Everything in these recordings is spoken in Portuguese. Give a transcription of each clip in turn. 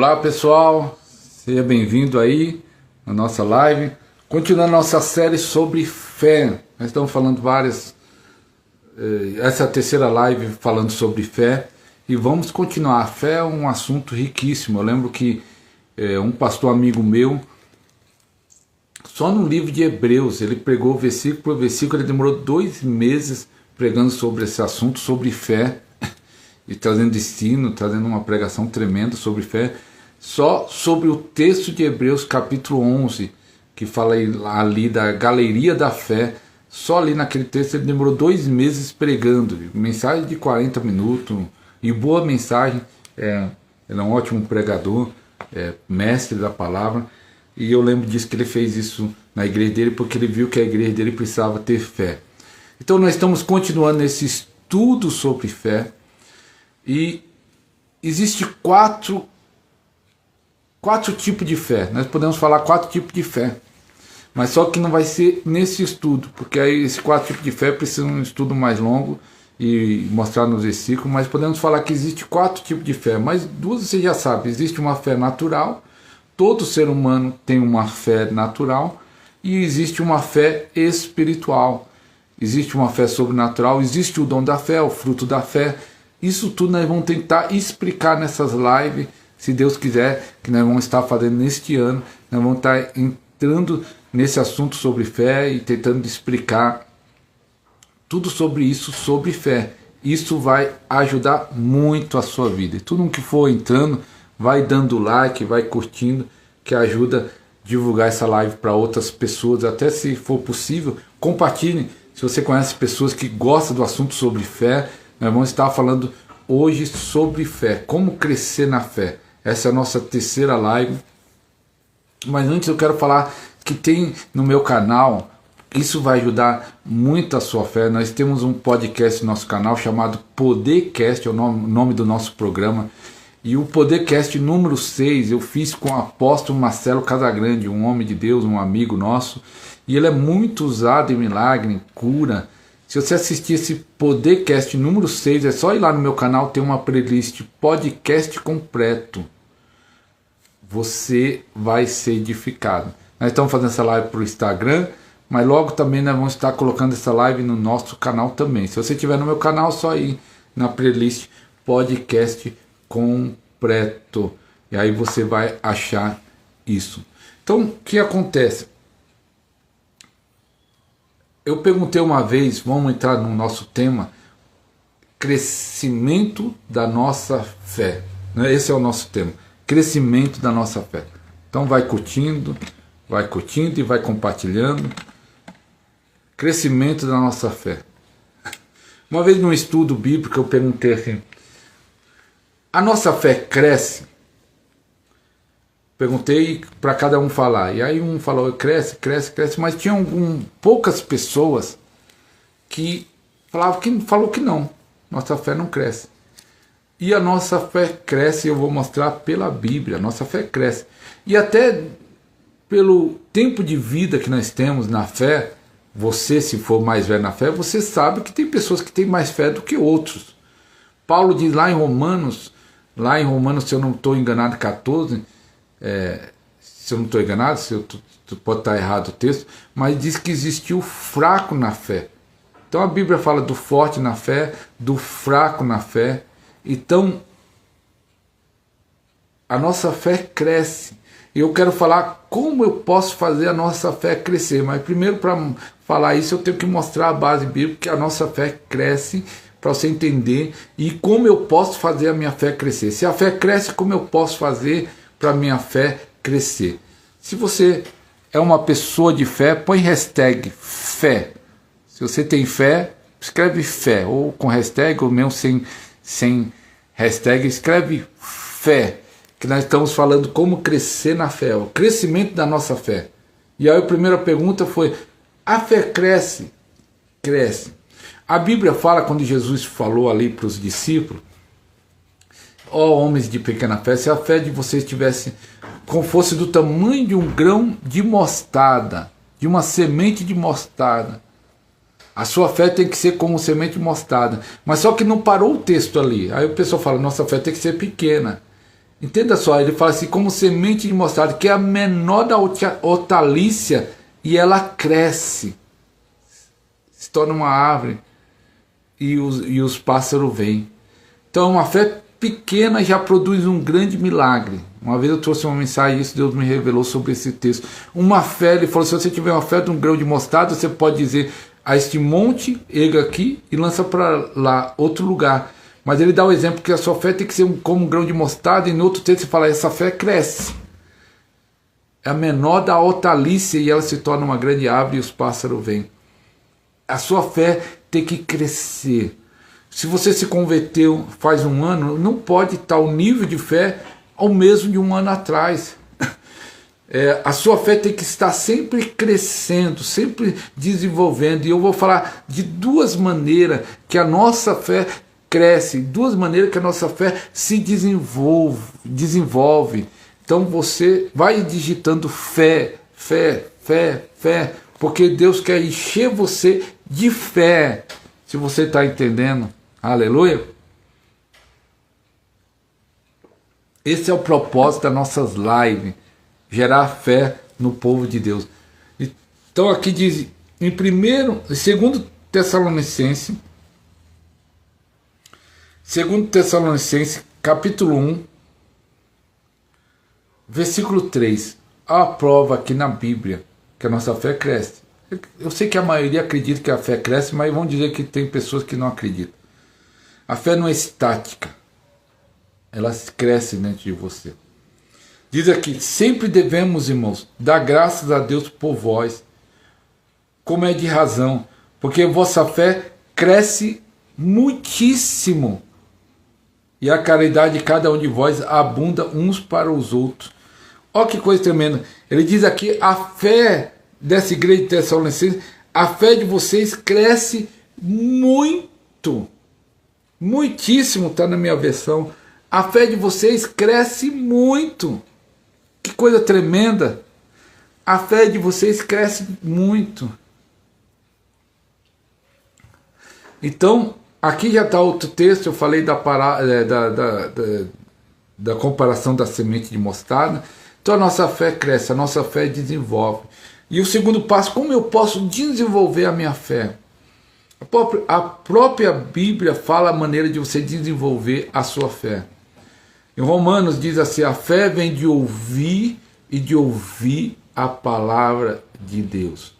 Olá pessoal, seja bem-vindo aí na nossa live, continuando nossa série sobre fé. Nós estamos falando essa é a terceira live falando sobre fé e vamos continuar. A fé é um assunto riquíssimo. Eu lembro que um pastor amigo meu, só no livro de Hebreus, ele pregou versículo por versículo, ele demorou 2 meses pregando sobre esse assunto, sobre fé, e trazendo destino, trazendo uma pregação tremenda sobre fé, só sobre o texto de Hebreus capítulo 11, que fala ali da galeria da fé. Só ali naquele texto ele demorou 2 meses pregando, mensagem de 40 minutos, e boa mensagem. Ele é um ótimo pregador, mestre da palavra, e eu lembro disso, que ele fez isso na igreja dele, porque ele viu que a igreja dele precisava ter fé. Então nós estamos continuando esse estudo sobre fé, e existe quatro tipos de fé. Nós podemos falar 4 tipos de fé, mas só que não vai ser nesse estudo, porque aí esses 4 tipos de fé precisam de um estudo mais longo e mostrar nos versículos. Mas podemos falar que existe 4 tipos de fé, mas 2 você já sabe. Existe uma fé natural, todo ser humano tem uma fé natural, e existe uma fé espiritual, existe uma fé sobrenatural, existe o dom da fé, o fruto da fé. Isso tudo nós vamos tentar explicar nessas lives, se Deus quiser, que nós vamos estar fazendo neste ano. Nós vamos estar entrando nesse assunto sobre fé e tentando explicar tudo sobre isso, sobre fé. Isso vai ajudar muito a sua vida. E todo mundo que for entrando, vai dando like, vai curtindo, que ajuda a divulgar essa live para outras pessoas. Até se for possível, compartilhe. Se você conhece pessoas que gostam do assunto sobre fé, nós vamos estar falando hoje sobre fé, como crescer na fé. Essa é a nossa terceira live. Mas antes eu quero falar que tem no meu canal, isso vai ajudar muito a sua fé. Nós temos um podcast no nosso canal chamado Podercast, é o nome do nosso programa. E o Podercast número 6 eu fiz com o apóstolo Marcelo Casagrande, um homem de Deus, um amigo nosso. E ele é muito usado em milagre, em cura. Se você assistir esse Podercast número 6, é só ir lá no meu canal, tem uma playlist podcast completo. Você vai ser edificado. Nós estamos fazendo essa live para o Instagram, mas logo também nós vamos estar colocando essa live no nosso canal também. Se você estiver no meu canal, é só ir na playlist podcast completo. E aí você vai achar isso. Então, o que acontece? Eu perguntei uma vez, vamos entrar no nosso tema, crescimento da nossa fé. Esse é o nosso tema, crescimento da nossa fé. Então vai curtindo e vai compartilhando. Crescimento da nossa fé. Uma vez num estudo bíblico eu perguntei assim, a nossa fé cresce? Perguntei para cada um falar, e aí um falou cresce, mas tinha poucas pessoas que falou que não, nossa fé não cresce. E a nossa fé cresce, eu vou mostrar pela Bíblia, a nossa fé cresce. E até pelo tempo de vida que nós temos na fé, você, se for mais velho na fé, você sabe que tem pessoas que têm mais fé do que outros. Paulo diz lá em Romanos, se eu não estou enganado, 14, se eu não estou enganado, pode estar errado o texto, mas diz que existiu fraco na fé. Então a Bíblia fala do forte na fé, do fraco na fé. Então a nossa fé cresce. E eu quero falar como eu posso fazer a nossa fé crescer. Mas primeiro, para falar isso, eu tenho que mostrar a base bíblica, que a nossa fé cresce, para você entender, e como eu posso fazer a minha fé crescer. Se a fé cresce, como eu posso fazer para a minha fé crescer? Se você é uma pessoa de fé, põe hashtag fé. Se você tem fé, escreve fé, ou com hashtag, ou mesmo sem hashtag, escreve fé, que nós estamos falando como crescer na fé, o crescimento da nossa fé. E aí a primeira pergunta foi, a fé cresce? Cresce. A Bíblia fala, quando Jesus falou ali para os discípulos, ó homens de pequena fé, se a fé de vocês tivesse, como fosse do tamanho de um grão de mostarda, de uma semente de mostarda, a sua fé tem que ser como semente de mostarda. Mas só que não parou o texto ali. Aí o pessoal fala, nossa fé tem que ser pequena. Entenda só, ele fala assim, como semente de mostarda, que é a menor da hortaliça, e ela cresce, se torna uma árvore, e os pássaros vêm. Então uma fé pequena já produz um grande milagre. Uma vez eu trouxe uma mensagem, isso Deus me revelou sobre esse texto. Uma fé, ele falou, se você tiver uma fé de um grão de mostarda, você pode dizer a este monte, erga aqui e lança para lá, outro lugar. Mas ele dá o exemplo que a sua fé tem que ser como um grão de mostarda, e no outro texto ele fala, essa fé cresce. É a menor da hortaliça e ela se torna uma grande árvore e os pássaros vêm. A sua fé tem que crescer. Se você se converteu faz um ano, não pode estar o nível de fé ao mesmo de um ano atrás. A sua fé tem que estar sempre crescendo, sempre desenvolvendo. E eu vou falar de duas maneiras que a nossa fé cresce, duas maneiras que a nossa fé se desenvolve. Então você vai digitando fé, fé, fé, fé, porque Deus quer encher você de fé, se você está entendendo. Aleluia. Esse é o propósito das nossas lives, gerar fé no povo de Deus. Então aqui diz, em 2 Tessalonicenses, capítulo 1, versículo 3, a prova aqui na Bíblia que a nossa fé cresce. Eu sei que a maioria acredita que a fé cresce, mas vamos dizer que tem pessoas que não acreditam. A fé não é estática, ela cresce dentro de você. Diz aqui, sempre devemos, irmãos, dar graças a Deus por vós, como é de razão, porque vossa fé cresce muitíssimo, e a caridade de cada um de vós abunda uns para os outros. Olha que coisa tremenda. Ele diz aqui, a fé dessa igreja de Tessalonicenses, a fé de vocês cresce muito. Muitíssimo, está na minha versão. A fé de vocês cresce muito. Que coisa tremenda. A fé de vocês cresce muito. Então, aqui já está outro texto, eu falei da comparação da semente de mostarda. Então a nossa fé cresce, a nossa fé desenvolve. E o segundo passo, como eu posso desenvolver a minha fé? A própria Bíblia fala a maneira de você desenvolver a sua fé. Em Romanos diz assim, a fé vem de ouvir e de ouvir a palavra de Deus.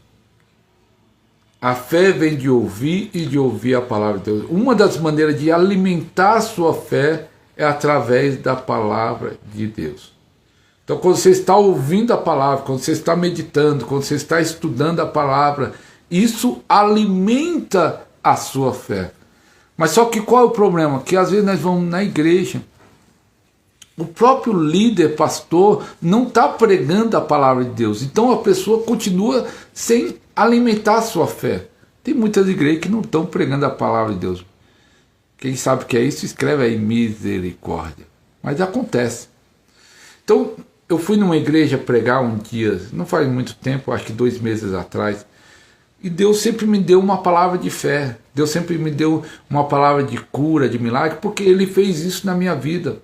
A fé vem de ouvir e de ouvir a palavra de Deus. Uma das maneiras de alimentar a sua fé é através da palavra de Deus. Então, quando você está ouvindo a palavra, quando você está meditando, quando você está estudando a palavra, isso alimenta a sua fé. Mas só que qual é o problema? Que às vezes nós vamos na igreja, o próprio líder, pastor, não está pregando a palavra de Deus. Então a pessoa continua sem alimentar a sua fé. Tem muitas igrejas que não estão pregando a palavra de Deus. Quem sabe o que é isso, escreve aí, misericórdia. Mas acontece. Então, eu fui numa igreja pregar um dia, não faz muito tempo, acho que 2 meses atrás, e Deus sempre me deu uma palavra de fé. Deus sempre me deu uma palavra de cura, de milagre, porque Ele fez isso na minha vida.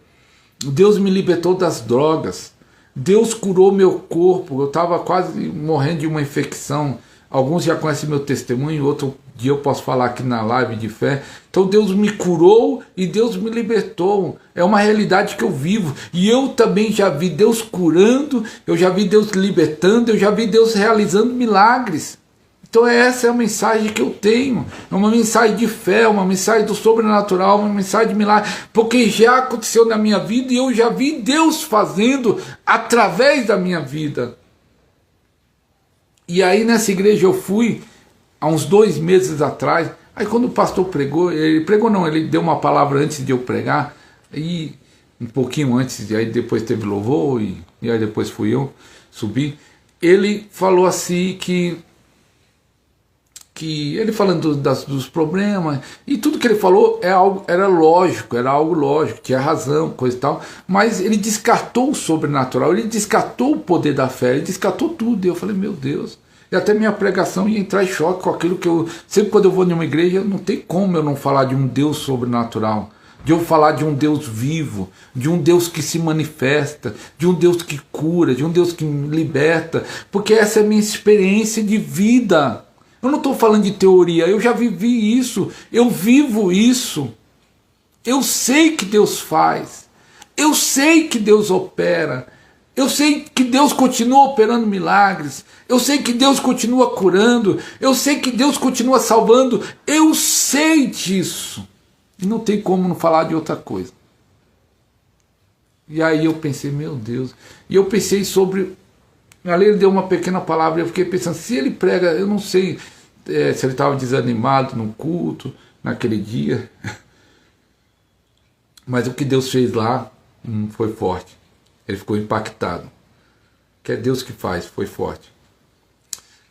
Deus me libertou das drogas. Deus curou meu corpo. Eu estava quase morrendo de uma infecção. Alguns já conhecem meu testemunho, outro dia eu posso falar aqui na live de fé. Então Deus me curou e Deus me libertou. É uma realidade que eu vivo. E eu também já vi Deus curando, eu já vi Deus libertando, eu já vi Deus realizando milagres. Então essa é a mensagem que eu tenho. É uma mensagem de fé, uma mensagem do sobrenatural, uma mensagem de milagre. Porque já aconteceu na minha vida e eu já vi Deus fazendo através da minha vida. E aí nessa igreja eu fui há uns 2 meses atrás. Aí quando o pastor pregou, ele deu uma palavra antes de eu pregar. E um pouquinho antes, e aí depois teve louvor, e aí depois fui eu subir. Ele falou assim que ele falando dos problemas, e tudo que ele falou era algo lógico, tinha razão, coisa e tal, mas ele descartou o sobrenatural, ele descartou o poder da fé, ele descartou tudo. E eu falei, meu Deus, e até minha pregação ia entrar em choque com aquilo que sempre quando eu vou em uma igreja, não tem como eu não falar de um Deus sobrenatural, de eu falar de um Deus vivo, de um Deus que se manifesta, de um Deus que cura, de um Deus que me liberta, porque essa é a minha experiência de vida. Eu não estou falando de teoria, eu já vivi isso, eu vivo isso. Eu sei que Deus faz, eu sei que Deus opera, eu sei que Deus continua operando milagres, eu sei que Deus continua curando, eu sei que Deus continua salvando, eu sei disso. E não tem como não falar de outra coisa. E aí eu pensei, meu Deus, e eu pensei sobre... Ali ele deu uma pequena palavra, eu fiquei pensando, se ele prega, eu não sei se ele estava desanimado no culto, naquele dia, mas o que Deus fez lá foi forte. Ele ficou impactado. Que é Deus que faz, foi forte.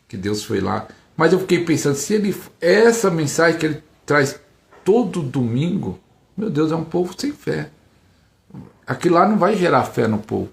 Que Deus foi lá. Mas eu fiquei pensando, se ele, essa mensagem que ele traz todo domingo, meu Deus, é um povo sem fé. Aquilo lá não vai gerar fé no povo.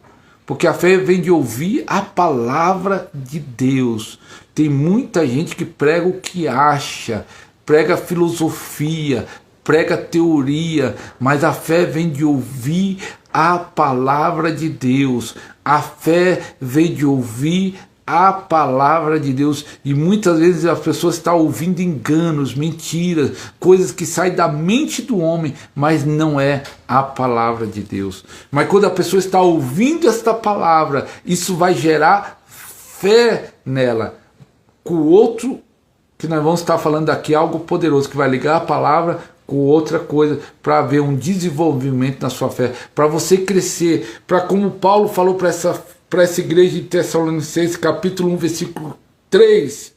Porque a fé vem de ouvir a palavra de Deus. Tem muita gente que prega o que acha, prega filosofia, prega teoria, mas a fé vem de ouvir a palavra de Deus. A fé vem de ouvir a palavra de Deus. E muitas vezes as pessoas estão ouvindo enganos, mentiras, coisas que saem da mente do homem, mas não é a palavra de Deus. Mas quando a pessoa está ouvindo esta palavra, isso vai gerar fé nela. Com o outro, que nós vamos estar falando aqui, algo poderoso, que vai ligar a palavra com outra coisa, para haver um desenvolvimento na sua fé, para você crescer, para, como Paulo falou para essa igreja de Tessalonicenses, capítulo 1, versículo 3,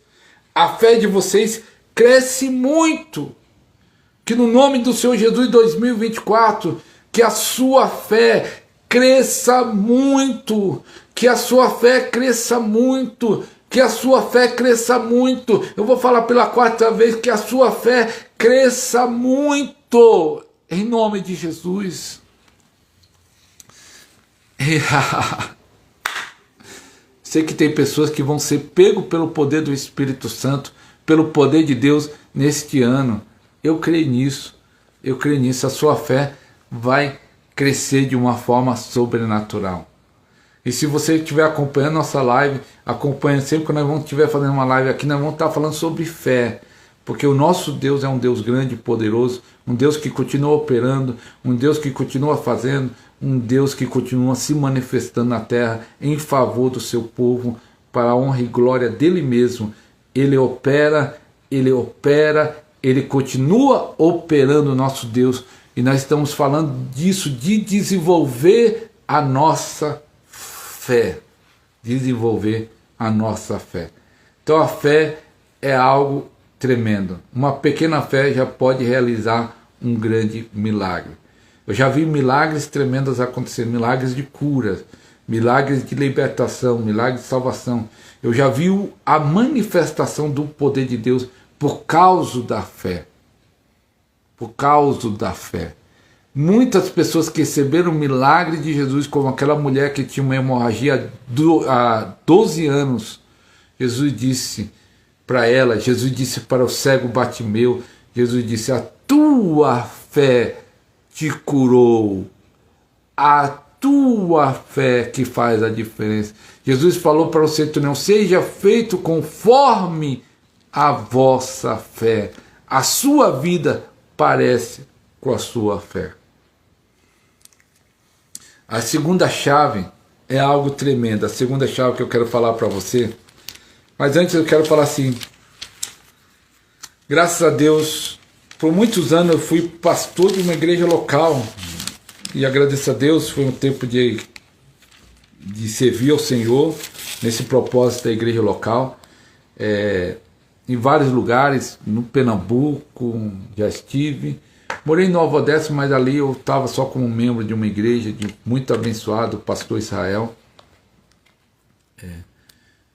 a fé de vocês cresce muito, que no nome do Senhor Jesus 2024, que a sua fé cresça muito, que a sua fé cresça muito, que a sua fé cresça muito. Eu vou falar pela quarta vez, que a sua fé cresça muito, em nome de Jesus. Sei que tem pessoas que vão ser pego pelo poder do Espírito Santo, pelo poder de Deus neste ano. Eu creio nisso, a sua fé vai crescer de uma forma sobrenatural. E se você estiver acompanhando nossa live, acompanhe sempre que nós vamos estiver fazendo uma live aqui, nós vamos estar falando sobre fé. Porque o nosso Deus é um Deus grande e poderoso, um Deus que continua operando, um Deus que continua fazendo, um Deus que continua se manifestando na terra em favor do seu povo, para a honra e glória dele mesmo. Ele opera, ele continua operando o nosso Deus. E nós estamos falando disso, de desenvolver a nossa fé. Desenvolver a nossa fé. Então a fé é algo tremendo. Uma pequena fé já pode realizar um grande milagre. Eu já vi milagres tremendos acontecer, milagres de cura, milagres de libertação, milagres de salvação. Eu já vi a manifestação do poder de Deus por causa da fé. Por causa da fé. Muitas pessoas que receberam o milagre de Jesus, como aquela mulher que tinha uma hemorragia há 12 anos. Jesus disse para ela, Jesus disse para o cego Bartimeu, Jesus disse, a tua fé te curou, a tua fé que faz a diferença. Jesus falou para o centurião, seja feito conforme a vossa fé. A sua vida parece com a sua fé. A segunda chave é algo tremendo, a segunda chave que eu quero falar para você. Mas antes eu quero falar assim, graças a Deus, por muitos anos eu fui pastor de uma igreja local, e agradeço a Deus, foi um tempo de servir ao Senhor, nesse propósito da igreja local, em vários lugares, no Pernambuco, já estive, morei em Nova Odessa, mas ali eu estava só como membro de uma igreja, de muito abençoado, o pastor Israel,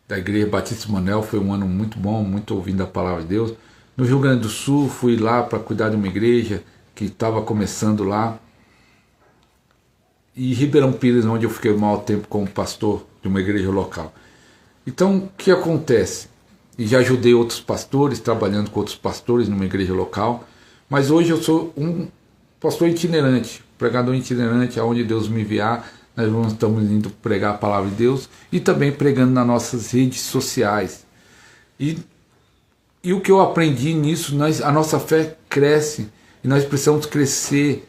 da igreja Batista Manuel. Foi um ano muito bom, muito ouvindo a palavra de Deus. No Rio Grande do Sul, fui lá para cuidar de uma igreja que estava começando lá. E Ribeirão Pires, onde eu fiquei um maior tempo como pastor de uma igreja local. Então, o que acontece? E já ajudei outros pastores, trabalhando com outros pastores numa igreja local. Mas hoje eu sou um pastor itinerante, pregador itinerante, aonde Deus me enviar, nós estamos indo pregar a palavra de Deus e também pregando nas nossas redes sociais. E o que eu aprendi nisso, a nossa fé cresce e nós precisamos crescer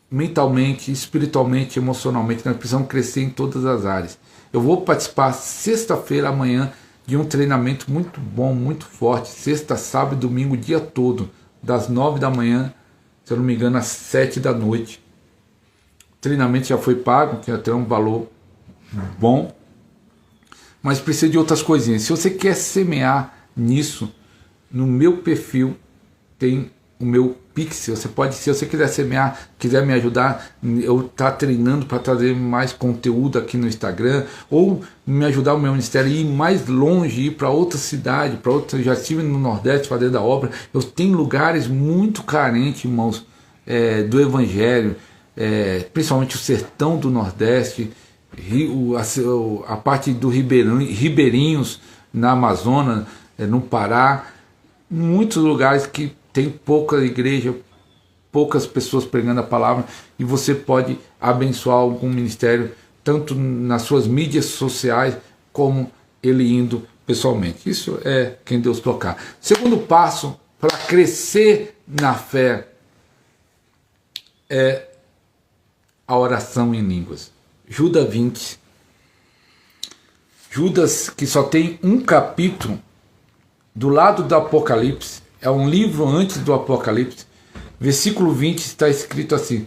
mentalmente, espiritualmente, emocionalmente, nós precisamos crescer em todas as áreas. Eu vou participar sexta-feira amanhã de um treinamento muito bom, muito forte, sexta, sábado e domingo, o dia todo, das 9 da manhã, se eu não me engano, às 7 da noite. O treinamento já foi pago, tem até um valor bom, mas precisa de outras coisinhas. Se você quer semear nisso, no meu perfil tem o meu Pix. Você pode, se você quiser semear, quiser me ajudar, eu estou treinando para trazer mais conteúdo aqui no Instagram, ou me ajudar o meu ministério a ir mais longe, ir para outra cidade, para outra. Já estive no Nordeste fazendo a obra. Eu tenho lugares muito carentes, irmãos, do Evangelho, principalmente o sertão do Nordeste, a parte do ribeirinhos na Amazônia, no Pará, muitos lugares que tem pouca igreja, poucas pessoas pregando a palavra, e você pode abençoar algum ministério, tanto nas suas mídias sociais, como ele indo pessoalmente. Isso é quem Deus tocar. Segundo passo para crescer na fé é a oração em línguas. Judas 20. Judas, que só tem um capítulo, do lado do Apocalipse, é um livro antes do Apocalipse, versículo 20 está escrito assim: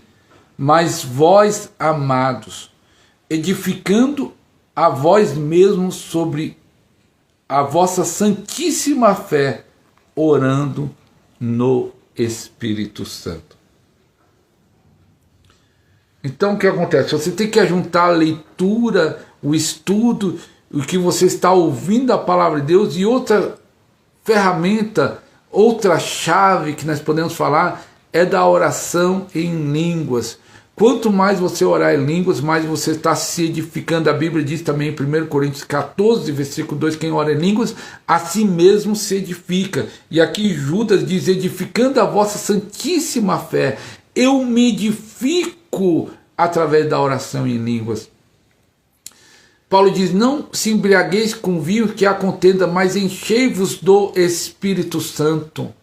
mas vós, amados, edificando a vós mesmos sobre a vossa santíssima fé, orando no Espírito Santo. Então o que acontece? Você tem que juntar a leitura, o estudo, o que você está ouvindo a palavra de Deus, e outra ferramenta, outra chave que nós podemos falar é da oração em línguas. Quanto mais você orar em línguas, mais você está se edificando. A Bíblia diz também em 1 Coríntios 14, versículo 2, quem ora em línguas, a si mesmo se edifica. E aqui Judas diz, edificando a vossa santíssima fé. Eu me edifico através da oração em línguas. Paulo diz, não se embriagueis com vinho que há contenda, mas enchei-vos do Espírito Santo.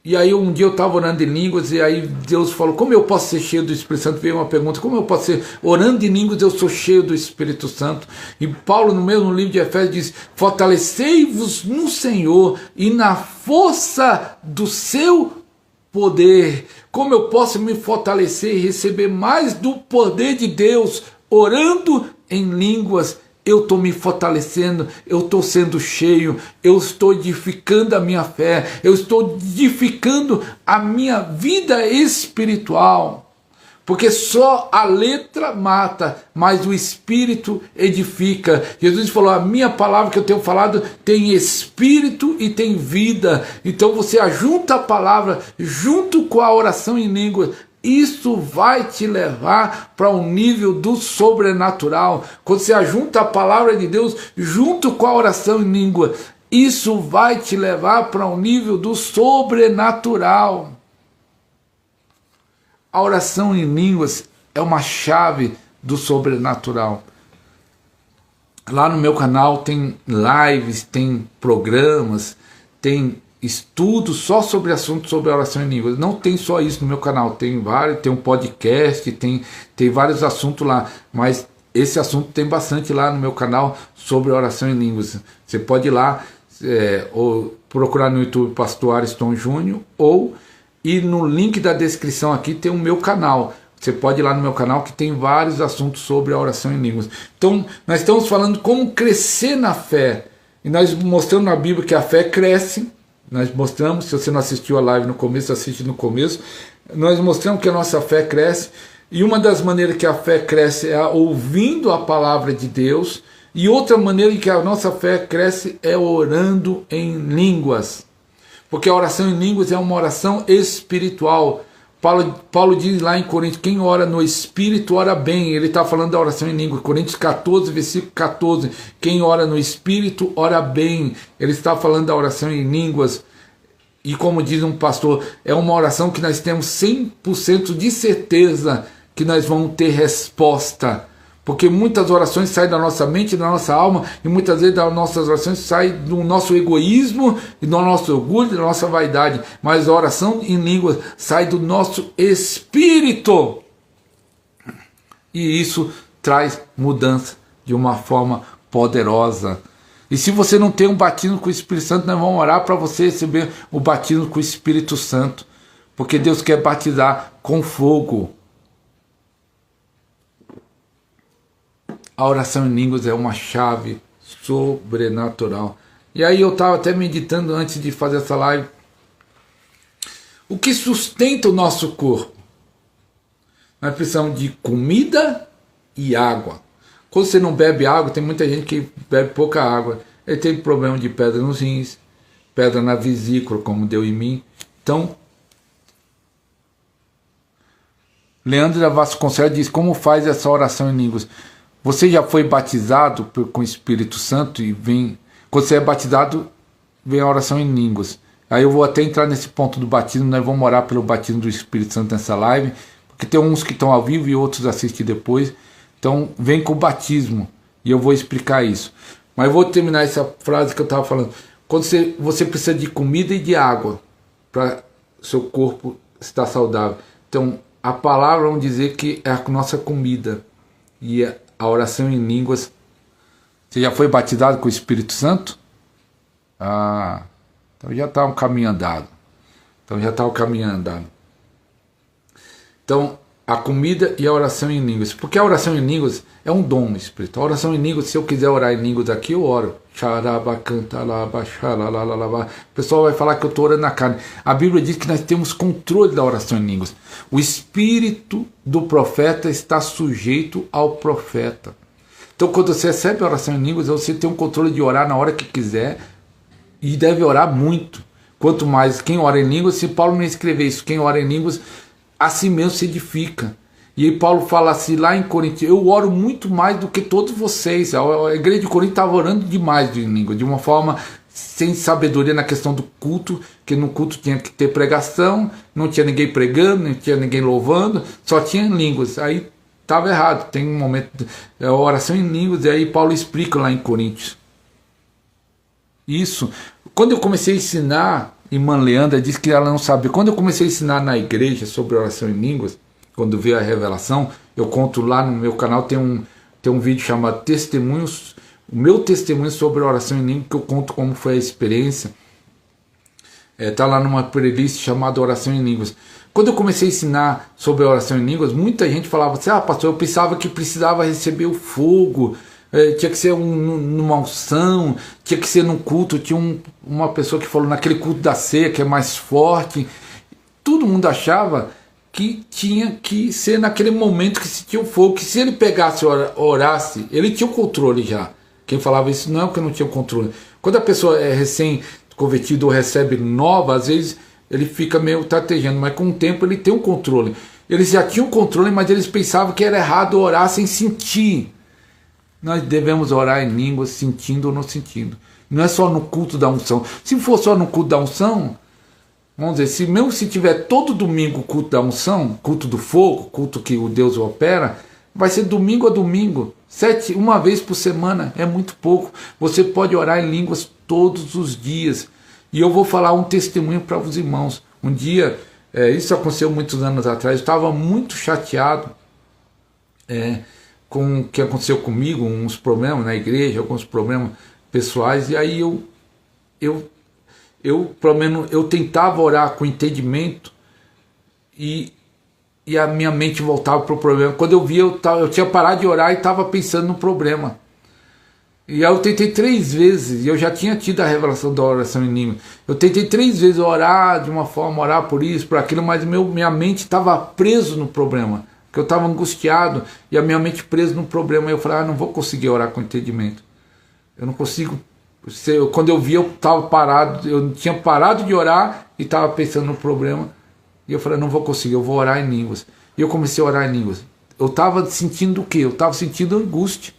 E aí um dia eu estava orando em línguas, e aí Deus falou, como eu posso ser cheio do Espírito Santo? Veio uma pergunta, como eu posso ser, orando em línguas eu sou cheio do Espírito Santo? E Paulo no mesmo livro de Efésios diz, fortalecei-vos no Senhor e na força do seu poder. Como eu posso me fortalecer e receber mais do poder de Deus? Orando em línguas, eu estou me fortalecendo, eu estou sendo cheio, eu estou edificando a minha fé, eu estou edificando a minha vida espiritual. Porque só a letra mata, mas o Espírito edifica. Jesus falou, a minha palavra que eu tenho falado tem espírito e tem vida. Então você ajunta a palavra junto com a oração em línguas. Isso vai te levar para um nível do sobrenatural. Quando você ajunta a palavra de Deus junto com a oração em língua, isso vai te levar para um nível do sobrenatural. A oração em línguas é uma chave do sobrenatural. Lá no meu canal tem lives, tem programas, tem estudo só sobre assuntos sobre oração em línguas. Não tem só isso no meu canal, tem vários, tem um podcast, tem vários assuntos lá, mas esse assunto tem bastante lá no meu canal sobre oração em línguas. Você pode ir lá, ou procurar no YouTube Pastor Ariston Júnior, ou ir no link da descrição aqui tem o meu canal. Você pode ir lá no meu canal que tem vários assuntos sobre a oração em línguas. Então nós estamos falando como crescer na fé, e nós mostramos na Bíblia que a fé cresce. Nós mostramos, se você não assistiu a live no começo, assiste no começo. Nós mostramos que a nossa fé cresce. E uma das maneiras que a fé cresce é ouvindo a palavra de Deus. E outra maneira que a nossa fé cresce é orando em línguas. Porque a oração em línguas é uma oração espiritual. Paulo diz lá em Coríntios, quem ora no Espírito ora bem. Ele está falando da oração em língua. Coríntios 14, versículo 14. Quem ora no Espírito ora bem. Ele está falando da oração em línguas. E como diz um pastor, é uma oração que nós temos 100% de certeza que nós vamos ter resposta. Porque muitas orações saem da nossa mente, da nossa alma, e muitas vezes das nossas orações saem do nosso egoísmo, e do nosso orgulho, da nossa vaidade. Mas a oração em línguas sai do nosso espírito. E isso traz mudança de uma forma poderosa. E se você não tem um batismo com o Espírito Santo, nós vamos orar para você receber o batismo com o Espírito Santo. Porque Deus quer batizar com fogo. A oração em línguas é uma chave sobrenatural. E aí eu estava até meditando antes de fazer essa live. O que sustenta o nosso corpo? Nós precisamos de comida e água. Quando você não bebe água, tem muita gente que bebe pouca água. Ele tem problema de pedra nos rins, pedra na vesícula, como deu em mim. Então, Leandro da Vasconcelos diz, como faz essa oração em línguas? Você já foi batizado com o Espírito Santo e vem... Quando você é batizado, vem a oração em línguas. Aí eu vou até entrar nesse ponto do batismo, nós vamos orar pelo batismo do Espírito Santo nessa live, porque tem uns que estão ao vivo e outros assistem depois. Então vem com o batismo e eu vou explicar isso. Mas eu vou terminar essa frase que eu estava falando. Quando você precisa de comida e de água para seu corpo estar saudável. Então a palavra, vamos dizer que é a nossa comida. E a oração em línguas. Você já foi batizado com o Espírito Santo? Ah, então já está um caminho andado. Então, a comida e a oração em línguas. Porque a oração em línguas é um dom espiritual. A oração em línguas, se eu quiser orar em línguas aqui, eu oro. O pessoal vai falar que eu estou orando na carne. A Bíblia diz que nós temos controle da oração em línguas. O espírito do profeta está sujeito ao profeta. Então, quando você recebe a oração em línguas, você tem um controle de orar na hora que quiser e deve orar muito. Quanto mais quem ora em línguas, se Paulo não escrever isso, quem ora em línguas, assim mesmo se edifica. E aí Paulo fala assim lá em Coríntios, eu oro muito mais do que todos vocês. A igreja de Corinto estava orando demais em língua, de uma forma sem sabedoria na questão do culto, que no culto tinha que ter pregação, não tinha ninguém pregando, não tinha ninguém louvando, só tinha línguas. Aí estava errado, tem um momento de oração em línguas, e aí Paulo explica lá em Coríntios. Isso. Quando eu comecei a ensinar, irmã Leandra disse que ela não sabia. Quando eu comecei a ensinar na igreja sobre oração em línguas, quando veio a revelação, eu conto lá no meu canal, tem um vídeo chamado Testemunhos, o meu testemunho sobre oração em línguas, que eu conto como foi a experiência. Está lá numa playlist chamada Oração em Línguas. Quando eu comecei a ensinar sobre a oração em línguas, muita gente falava assim, pastor, eu pensava que precisava receber o fogo, tinha que ser numa unção, tinha que ser num culto. Tinha uma pessoa que falou naquele culto da ceia, que é mais forte. Todo mundo achava que tinha que ser naquele momento que se tinha o fogo, que se ele pegasse e orasse, ele tinha o controle já. Quem falava isso não é porque não tinha o controle. Quando a pessoa é recém-convertida ou recebe nova, às vezes ele fica meio tratejando, mas com o tempo ele tem um controle. Eles já tinham controle, mas eles pensavam que era errado orar sem sentir. Nós devemos orar em línguas sentindo ou não sentindo. Não é só no culto da unção. Se for só no culto da unção, vamos dizer, mesmo se tiver todo domingo o culto da unção, culto do fogo, culto que o Deus opera, vai ser domingo a domingo, uma vez por semana, é muito pouco. Você pode orar em línguas todos os dias. E eu vou falar um testemunho para os irmãos. Um dia, isso aconteceu muitos anos atrás, eu estava muito chateado com o que aconteceu comigo, uns problemas na igreja, alguns problemas pessoais, e aí pelo menos, eu tentava orar com entendimento e a minha mente voltava para o problema. Quando eu via, eu tinha parado de orar e estava pensando no problema. E aí eu tentei 3 vezes, e eu já tinha tido a revelação da oração em língua. Eu tentei 3 vezes orar de uma forma, orar por isso, por aquilo, mas minha mente estava preso no problema, porque eu estava angustiado, e a minha mente presa no problema. E eu falei, não vou conseguir orar com entendimento. Eu não consigo. Quando eu vi, eu estava parado, eu tinha parado de orar e estava pensando no problema. E eu falei, não vou conseguir, eu vou orar em línguas. E eu comecei a orar em línguas. Eu estava sentindo o quê? Eu estava sentindo angústia.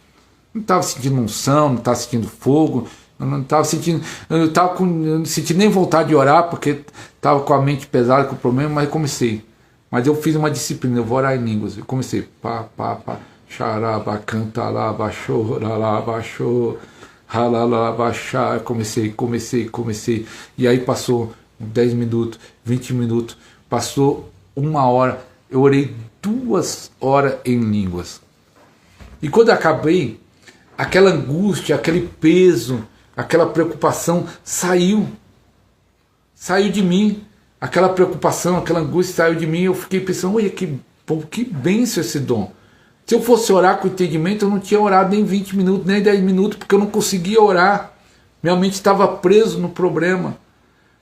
Não estava sentindo unção, não estava sentindo fogo. Eu não estava sentindo, eu não senti nem vontade de orar, porque estava com a mente pesada com o problema, mas eu comecei. Mas eu fiz uma disciplina, eu vou orar em línguas. Eu comecei, pá, xaraba, canta lá, baixou, lá, baixou, ralala, baixar. Comecei. E aí passou 10 minutos, 20 minutos, passou 1 hora. Eu orei 2 horas em línguas. E quando eu acabei, aquela angústia, aquele peso, aquela preocupação saiu de mim. Aquela preocupação, aquela angústia saiu de mim. Eu fiquei pensando, olha que bênção esse dom. Se eu fosse orar com entendimento, eu não tinha orado nem 20 minutos, nem 10 minutos, porque eu não conseguia orar. Minha mente estava presa no problema.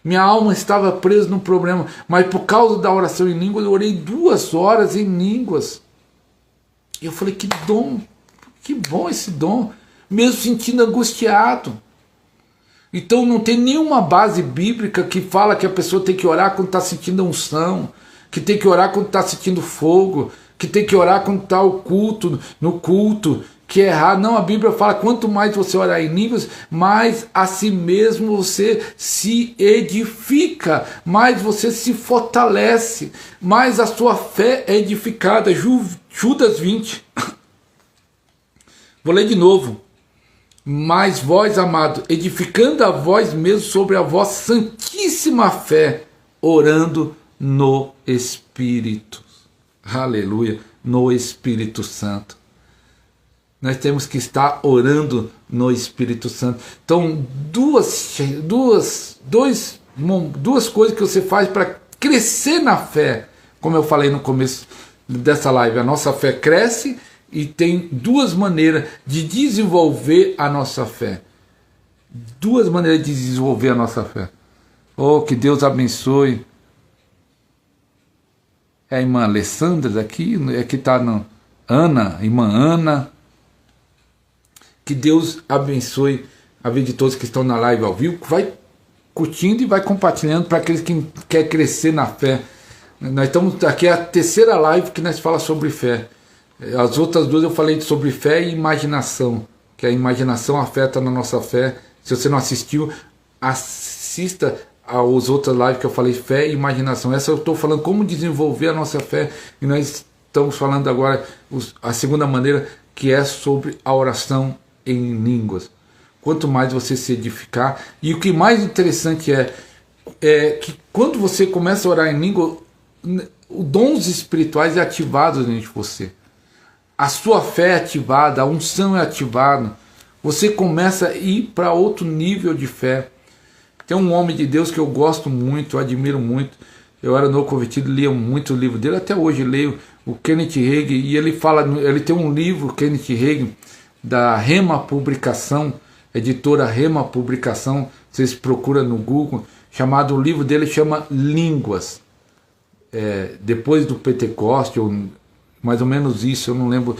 Minha alma estava presa no problema. Mas por causa da oração em línguas, eu orei 2 horas em línguas. E eu falei, que dom, que bom esse dom. Mesmo sentindo angustiado. Então não tem nenhuma base bíblica que fala que a pessoa tem que orar quando está sentindo unção, que tem que orar quando está sentindo fogo, que tem que orar quando está no culto, que é errado. Não, a Bíblia fala, quanto mais você orar em línguas, mais a si mesmo você se edifica, mais você se fortalece, mais a sua fé é edificada. Judas 20. Vou ler de novo. Mas vós, amado, edificando a vós mesmos sobre a vossa santíssima fé, orando no Espírito. Aleluia, no Espírito Santo. Nós temos que estar orando no Espírito Santo. Então, duas coisas que você faz para crescer na fé. Como eu falei no começo dessa live, a nossa fé cresce. E tem 2 maneiras de desenvolver a nossa fé. 2 maneiras de desenvolver a nossa fé. Oh, que Deus abençoe. É a irmã Alessandra daqui, aqui está Ana, irmã Ana. Que Deus abençoe a vida de todos que estão na live ao vivo. Vai curtindo e vai compartilhando para aqueles que querem crescer na fé. Nós estamos aqui, é a 3ª live que nós falamos sobre fé. As outras 2 eu falei sobre fé e imaginação, que a imaginação afeta na nossa fé. Se você não assistiu, assista às outras lives que eu falei fé e imaginação. Essa eu estou falando como desenvolver a nossa fé, e nós estamos falando agora a segunda maneira, que é sobre a oração em línguas. Quanto mais você se edificar, e o que mais interessante é que quando você começa a orar em língua, os dons espirituais é ativados dentro de você. A sua fé é ativada, a unção é ativada. Você começa a ir para outro nível de fé. Tem um homem de Deus que eu gosto muito, eu admiro muito. Eu era novo convertido, lia muito o livro dele, até hoje leio o Kenneth Hagin, e ele tem um livro, Kenneth Hagin, da Rema Publicação, editora Rema Publicação, vocês procuram no Google, o livro dele chama Línguas. Depois do Pentecoste, ou mais ou menos isso, eu não lembro.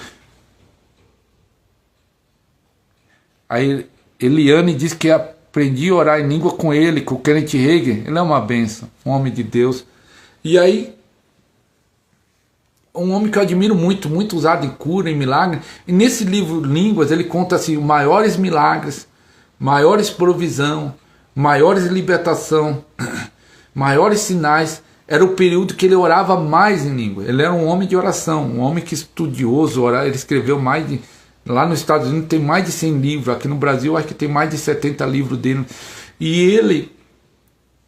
Aí Eliane diz que aprendi a orar em língua com ele, com o Kenneth Hagin. Ele é uma benção, um homem de Deus. E aí, um homem que eu admiro muito, muito usado em cura, em milagre. E nesse livro Línguas, ele conta assim, maiores milagres, maiores provisão, maiores libertação, maiores sinais. Era o período que ele orava mais em língua. Ele era um homem de oração, um homem que estudioso, ele escreveu mais de... Lá nos Estados Unidos tem mais de 100 livros, aqui no Brasil acho que tem mais de 70 livros dele. E ele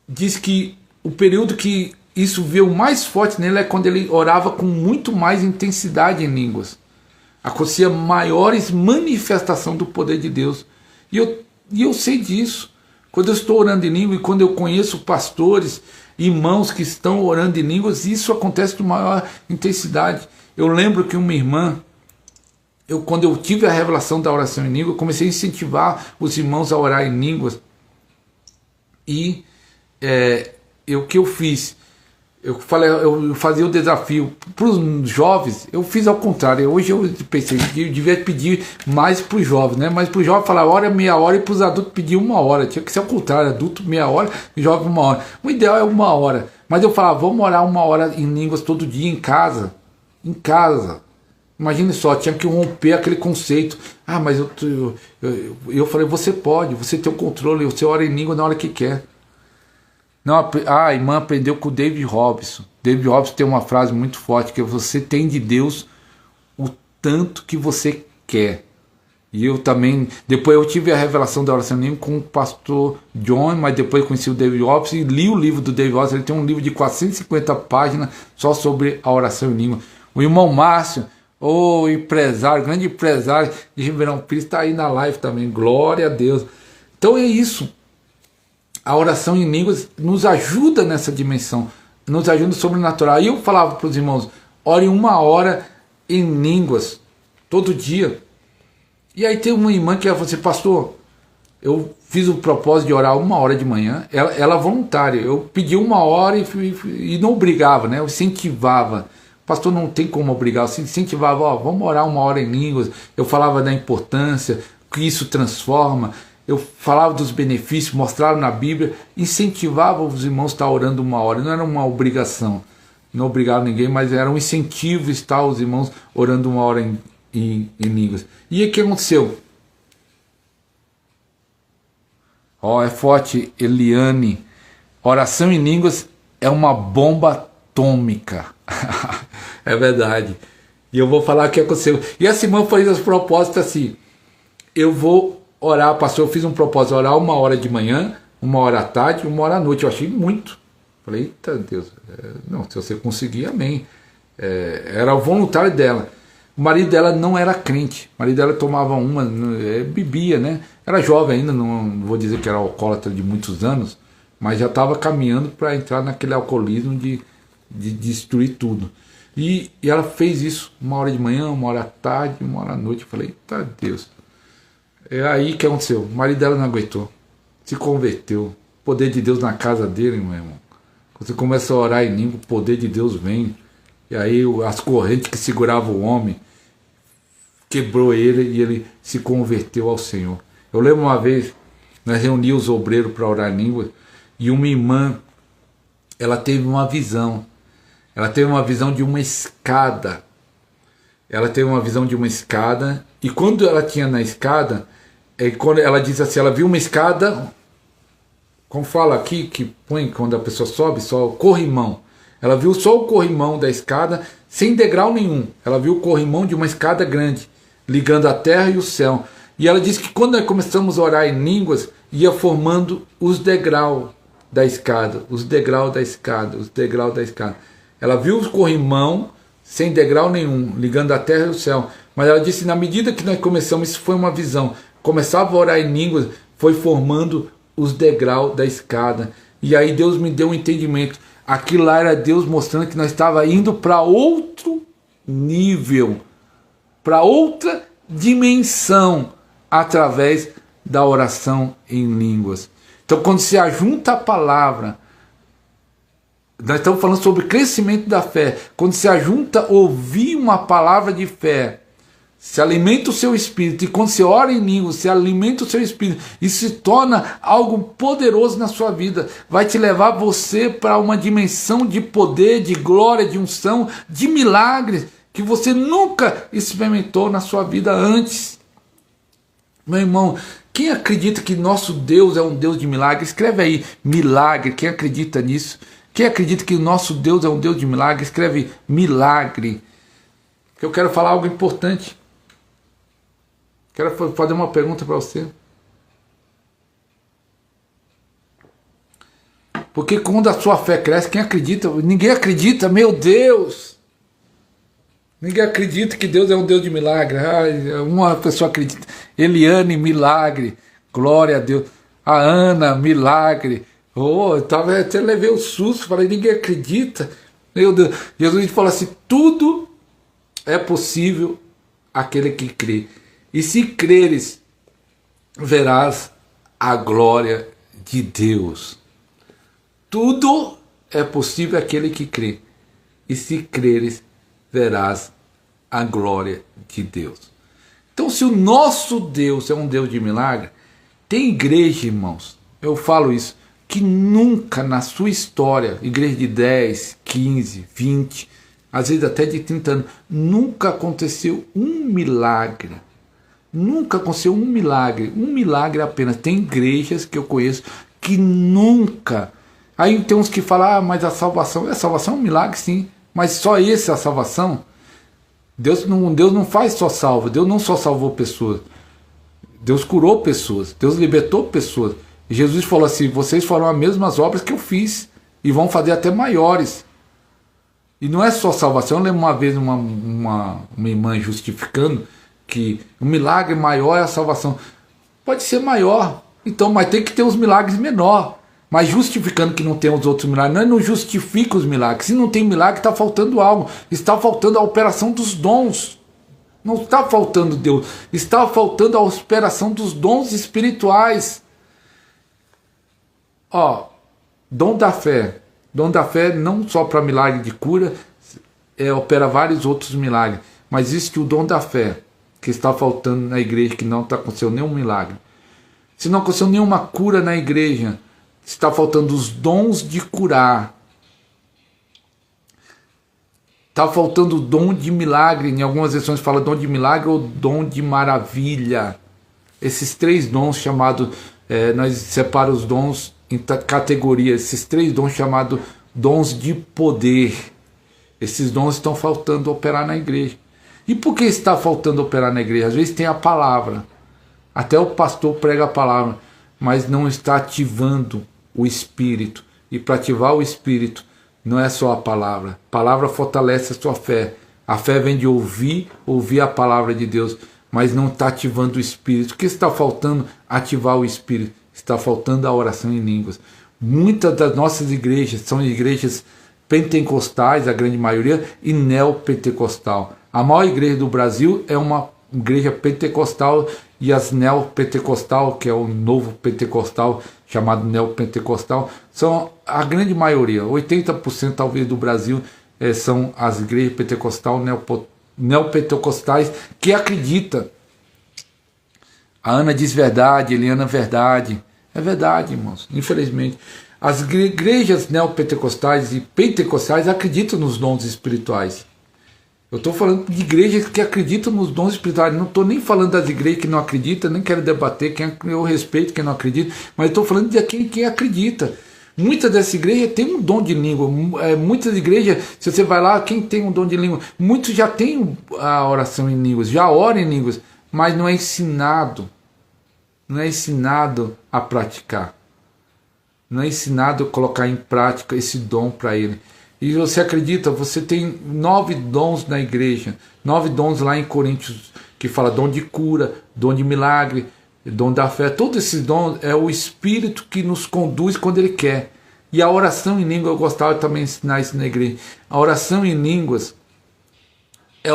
diz que o período que isso veio mais forte nele é quando ele orava com muito mais intensidade em línguas. Acontecia maiores manifestações do poder de Deus. E eu sei disso. Quando eu estou orando em língua e quando eu conheço pastores, irmãos que estão orando em línguas, isso acontece com maior intensidade. Eu lembro que uma irmã, quando eu tive a revelação da oração em língua, eu comecei a incentivar os irmãos a orar em línguas. E o que eu fiz? Eu fazia o desafio para os jovens, eu fiz ao contrário. Hoje eu pensei que eu devia pedir mais para os jovens, né? Mas para os jovens falar hora, meia hora, e para os adultos pedir 1 hora. Tinha que ser ao contrário, adulto meia hora, jovem 1 hora. O ideal é 1 hora. Mas eu falava, vamos orar 1 hora em línguas todo dia em casa. Em casa. Imagine só, tinha que romper aquele conceito. Ah, mas eu falei, você pode, você tem o controle, você ora em língua na hora que quer. Não, a irmã aprendeu com o David Robson. David Robson tem uma frase muito forte, que é: você tem de Deus o tanto que você quer. E eu também, depois eu tive a revelação da oração em língua com o pastor John, mas depois conheci o David Robson e li o livro do David Robson. Ele tem um livro de 450 páginas só sobre a oração em língua. O irmão Márcio, o empresário, grande empresário de Ribeirão Pires, está aí na live também. Glória a Deus. Então é isso. A oração em línguas nos ajuda nessa dimensão, nos ajuda no sobrenatural. E eu falava para os irmãos: ore 1 hora em línguas, todo dia. E aí tem uma irmã que ela falou assim: pastor, eu fiz o propósito de orar 1 hora de manhã, ela voluntária, eu pedi 1 hora e não obrigava, né? Eu incentivava. Pastor, não tem como obrigar, eu incentivava: ó, vamos orar 1 hora em línguas. Eu falava da importância, que isso transforma. Eu falava dos benefícios, mostrava na Bíblia, incentivava os irmãos a estar orando 1 hora. Não era uma obrigação, não obrigava ninguém, mas era um incentivo estar os irmãos orando 1 hora em línguas. E aí o que aconteceu? Ó, é forte, Eliane. Oração em línguas é uma bomba atômica. É verdade. E eu vou falar o que aconteceu. E essa irmã fez as propostas assim: eu vou orar, pastor, eu fiz um propósito, orar 1 hora de manhã, 1 hora à tarde, 1 hora à noite. Eu achei muito. Falei, eita Deus, não, se você conseguir, amém. Era o voluntário dela. O marido dela não era crente, o marido dela tomava bebia, né? Era jovem ainda, não vou dizer que era alcoólatra de muitos anos, mas já estava caminhando para entrar naquele alcoolismo de destruir tudo. E ela fez isso, 1 hora de manhã, 1 hora à tarde, 1 hora à noite. Eu falei, eita Deus. É aí que aconteceu. O marido dela não aguentou, se converteu. O poder de Deus na casa dele, meu irmão. Quando você começa a orar em língua, o poder de Deus vem. E aí as correntes que seguravam o homem quebrou ele e ele se converteu ao Senhor. Eu lembro uma vez, nós reuníamos os obreiros para orar em língua, e uma irmã, ela teve uma visão. Ela teve uma visão de uma escada. Ela teve uma visão de uma escada, e quando ela tinha na escada, quando ela diz assim, ela viu uma escada, como fala aqui, que põe quando a pessoa sobe, só o corrimão. Ela viu só o corrimão da escada, sem degrau nenhum. Ela viu o corrimão de uma escada grande, ligando a terra e o céu. E ela disse que quando nós começamos a orar em línguas, ia formando os degraus da escada, os degraus da escada, os degraus da escada. Ela viu o corrimão sem degrau nenhum, ligando a terra e o céu. Mas ela disse, na medida que nós começamos, isso foi uma visão. Começava a orar em línguas, foi formando os degraus da escada. E aí Deus me deu um entendimento. Aquilo lá era Deus mostrando que nós estávamos indo para outro nível, para outra dimensão, através da oração em línguas. Então, quando se ajunta a palavra, nós estamos falando sobre crescimento da fé. Quando se ajunta ouvir uma palavra de fé, se alimenta o seu espírito, e quando você ora em línguas, se alimenta o seu espírito, e se torna algo poderoso na sua vida, vai te levar você para uma dimensão de poder, de glória, de unção, de milagres, que você nunca experimentou na sua vida antes. Meu irmão, quem acredita que nosso Deus é um Deus de milagre, escreve aí, milagre, quem acredita nisso? Quem acredita que o nosso Deus é um Deus de milagre, escreve milagre. Eu quero falar algo importante. Quero fazer uma pergunta para você. Porque quando a sua fé cresce, quem acredita? Ninguém acredita, meu Deus! Ninguém acredita que Deus é um Deus de milagre. Uma pessoa acredita. Eliane, milagre. Glória a Deus. A Ana, milagre. Até levei o susto, falei, ninguém acredita. Meu Deus. Jesus falou assim, tudo é possível àquele que crê. E se creres, verás a glória de Deus. Tudo é possível àquele que crê. E se creres, verás a glória de Deus. Então, se o nosso Deus é um Deus de milagre, tem igreja, irmãos, eu falo isso, que nunca na sua história, igreja de 10, 15, 20, às vezes até de 30 anos. Nunca aconteceu um milagre. Nunca aconteceu um milagre apenas. Tem igrejas que eu conheço que nunca. Aí tem uns que falam, mas a salvação é um milagre, sim, mas só esse é a salvação? Deus não faz só salva, Deus não só salvou pessoas, Deus curou pessoas, Deus libertou pessoas. E Jesus falou assim, vocês farão as mesmas obras que eu fiz, e vão fazer até maiores. E não é só salvação. Eu lembro uma vez uma irmã justificando que o milagre maior é a salvação. Pode ser maior, então, mas tem que ter os milagres menor. Mas justificando que não tem os outros milagres, não justifica os milagres. Se não tem milagre, está faltando algo. Está faltando a operação dos dons. Não está faltando Deus. Está faltando a operação dos dons espirituais. Dom da fé. Dom da fé não só para milagre de cura, opera vários outros milagres. Mas existe o dom da fé, que está faltando na igreja, que não está acontecendo nenhum milagre. Se não aconteceu nenhuma cura na igreja, está faltando os dons de curar. Está faltando o dom de milagre. Em algumas versões fala dom de milagre ou dom de maravilha. Esses três dons chamados, nós separamos os dons em categorias. Esses três dons chamados dons de poder. Esses dons estão faltando operar na igreja. E por que está faltando operar na igreja? Às vezes tem a palavra. Até o pastor prega a palavra, mas não está ativando o Espírito. E para ativar o Espírito, não é só a palavra. A palavra fortalece a sua fé. A fé vem de ouvir a palavra de Deus, mas não está ativando o Espírito. O que está faltando? Ativar o Espírito. Está faltando a oração em línguas. Muitas das nossas igrejas são igrejas pentecostais, a grande maioria, e neopentecostal. A maior igreja do Brasil é uma igreja pentecostal, e as neopentecostal, que é o novo pentecostal, chamado neopentecostal, são a grande maioria, 80% talvez do Brasil, são as igrejas pentecostal, neopentecostais, que acreditam. A Ana diz verdade, Eliana verdade. É verdade, irmãos, infelizmente. As igrejas neopentecostais e pentecostais acreditam nos dons espirituais. Eu estou falando de igrejas que acreditam nos dons espirituais. Não estou nem falando das igrejas que não acreditam, nem quero debater, eu respeito quem não acredita, mas estou falando de quem acredita. Muitas dessas igrejas têm um dom de língua. Muitas igrejas, se você vai lá, quem tem um dom de língua? Muitos já têm a oração em línguas, já oram em línguas, mas não é ensinado. Não é ensinado a praticar. Não é ensinado a colocar em prática esse dom para ele. E você acredita, você tem 9 dons na igreja, 9 dons lá em Coríntios, que fala dom de cura, dom de milagre, dom da fé. Todos esses dons é o Espírito que nos conduz quando Ele quer. E a oração em língua, eu gostava de também ensinar isso na igreja. A oração em línguas é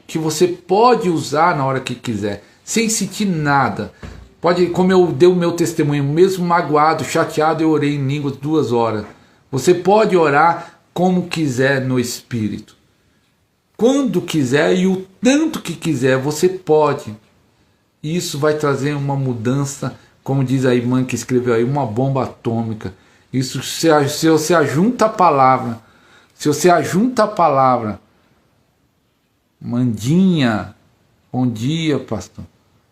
que você pode usar na hora que quiser, sem sentir nada. Pode, como eu dei o meu testemunho, mesmo magoado, chateado, eu orei em línguas 2 horas. Você pode orar como quiser no Espírito. Quando quiser e o tanto que quiser, você pode. E isso vai trazer uma mudança, como diz a irmã que escreveu aí, uma bomba atômica. Isso, se você ajunta a palavra, Mandinha, bom dia, pastor,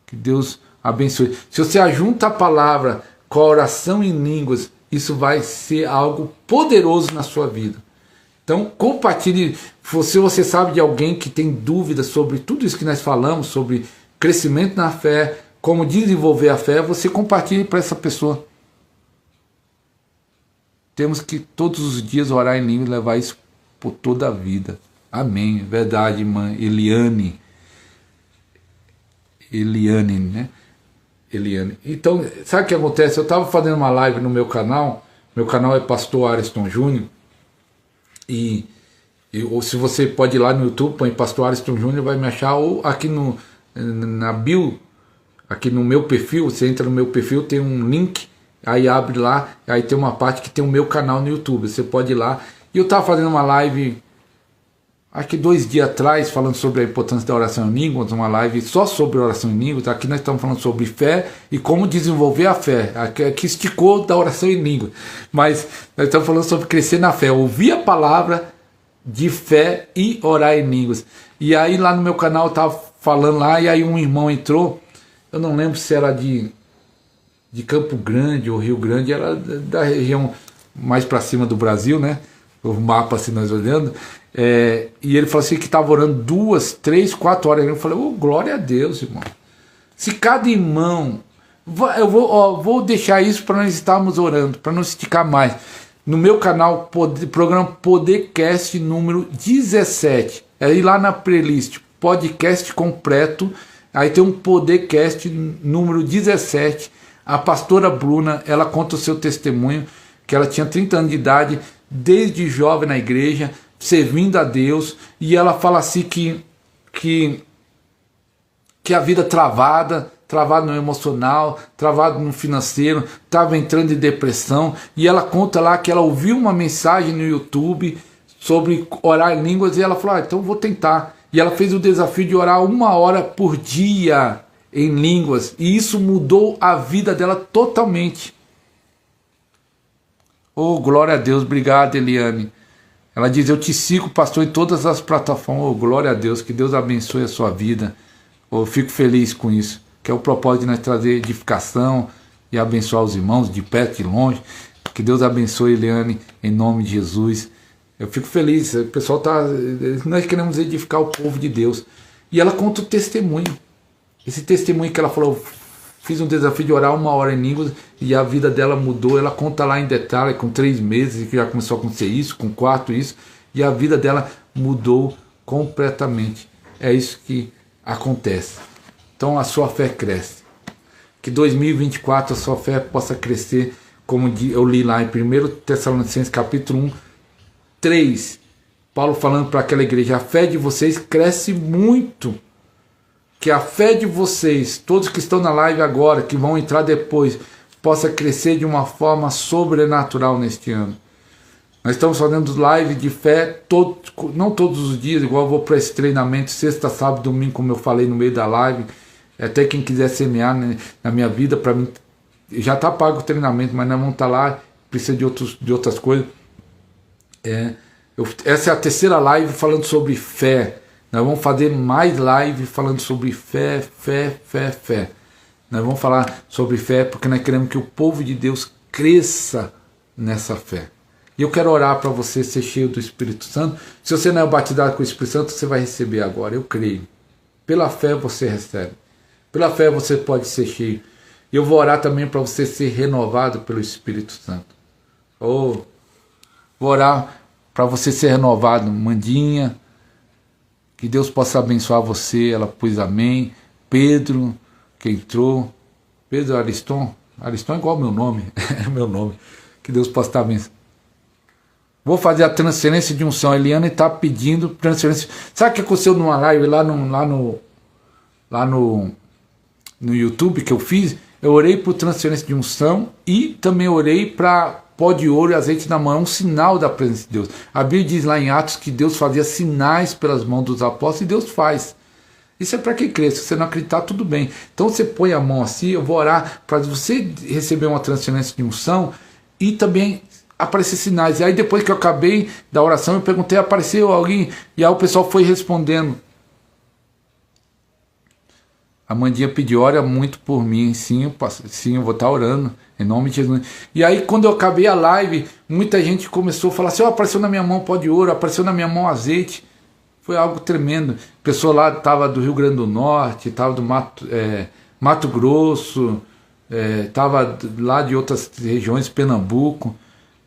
que Deus abençoe. Se você ajunta a palavra com a oração em línguas, isso vai ser algo poderoso na sua vida. Então compartilhe. Se você sabe de alguém que tem dúvidas sobre tudo isso que nós falamos, sobre crescimento na fé, como desenvolver a fé, você compartilhe para essa pessoa. Temos que todos os dias orar em línguas e levar isso por toda a vida. Amém. Verdade, irmã Eliane, né? Eliane. Então, sabe o que acontece? Eu estava fazendo uma live no meu canal é Pastor Ariston Júnior, ou se você pode ir lá no YouTube, põe Pastor Ariston Júnior, vai me achar, ou aqui na bio, aqui no meu perfil, você entra no meu perfil, tem um link, aí abre lá, aí tem uma parte que tem o meu canal no YouTube, você pode ir lá. E eu estava fazendo uma live, acho que 2 dias atrás, falando sobre a importância da oração em línguas, uma live só sobre oração em línguas. Aqui nós estamos falando sobre fé e como desenvolver a fé, que esticou da oração em línguas, mas nós estamos falando sobre crescer na fé, ouvir a palavra de fé e orar em línguas. E aí lá no meu canal eu tava falando lá, e aí um irmão entrou, eu não lembro se era de Campo Grande ou Rio Grande, era da região mais para cima do Brasil, né? O mapa assim nós olhando, e ele falou assim que estava orando 2, 3, 4 horas. Eu falei, glória a Deus, irmão. Se cada irmão, eu vou deixar isso para nós estarmos orando, para não esticar mais. No meu canal, programa Podercast número 17, aí lá na playlist podcast completo, aí tem um Podercast número 17. A pastora Bruna, ela conta o seu testemunho, que ela tinha 30 anos de idade, desde jovem na igreja, servindo a Deus, e ela fala assim que a vida travada no emocional, travado no financeiro, estava entrando em depressão, e ela conta lá que ela ouviu uma mensagem no YouTube sobre orar em línguas, e ela falou, então eu vou tentar. E ela fez o desafio de orar 1 hora por dia em línguas, e isso mudou a vida dela totalmente. Glória a Deus, obrigado, Eliane. Ela diz, eu te sigo, pastor, em todas as plataformas. Glória a Deus, que Deus abençoe a sua vida. Eu fico feliz com isso, que é o propósito de nós trazer edificação e abençoar os irmãos de perto e de longe. Que Deus abençoe, Eliane, em nome de Jesus. Eu fico feliz, o pessoal nós queremos edificar o povo de Deus. E ela conta o testemunho. Esse testemunho que ela falou, fiz um desafio de orar 1 hora em línguas e a vida dela mudou. Ela conta lá em detalhe, com 3 meses que já começou a acontecer isso, com 4 isso, e a vida dela mudou completamente. É isso que acontece. Então a sua fé cresce. Que 2024 a sua fé possa crescer, como eu li lá em 1 Tessalonicenses capítulo 1, 3. Paulo falando para aquela igreja, a fé de vocês cresce muito. Que a fé de vocês, todos que estão na live agora, que vão entrar depois, possa crescer de uma forma sobrenatural neste ano. Nós estamos fazendo live de fé, não todos os dias, igual eu vou para esse treinamento, sexta, sábado, domingo, como eu falei no meio da live. Até quem quiser semear, né, na minha vida, para mim, já está pago o treinamento, mas nós vamos estar lá, precisa de outras coisas. Essa é a terceira live falando sobre fé. Nós vamos fazer mais live falando sobre fé. Nós vamos falar sobre fé porque nós queremos que o povo de Deus cresça nessa fé. E eu quero orar para você ser cheio do Espírito Santo. Se você não é batizado com o Espírito Santo, você vai receber agora, eu creio. Pela fé você recebe. Pela fé você pode ser cheio. E eu vou orar também para você ser renovado pelo Espírito Santo. Vou orar para você ser renovado, Mandinha. Que Deus possa abençoar você. Ela pôs amém. Pedro, que entrou. Pedro Ariston. Ariston é igual ao meu nome. É meu nome. Que Deus possa estar abençoando. Vou fazer a transferência de unção. A Eliane está pedindo transferência. Sabe o que aconteceu numa live lá no YouTube que eu fiz? Eu orei por transferência de unção e também orei para pó de ouro e azeite na mão. É um sinal da presença de Deus. A Bíblia diz lá em Atos que Deus fazia sinais pelas mãos dos apóstolos, e Deus faz. Isso é para quem crê. Se você não acreditar, tudo bem. Então você põe a mão assim, eu vou orar para você receber uma transferência de unção e também aparecer sinais. E aí depois que eu acabei da oração, eu perguntei, apareceu alguém? E aí o pessoal foi respondendo. A Mandinha pediu, ora muito por mim. Sim, eu vou estar orando, em nome de Jesus. E aí quando eu acabei a live, muita gente começou a falar assim, apareceu na minha mão pó de ouro, apareceu na minha mão azeite. Foi algo tremendo. A pessoa lá estava do Rio Grande do Norte, estava do Mato Grosso, estava lá de outras regiões, Pernambuco.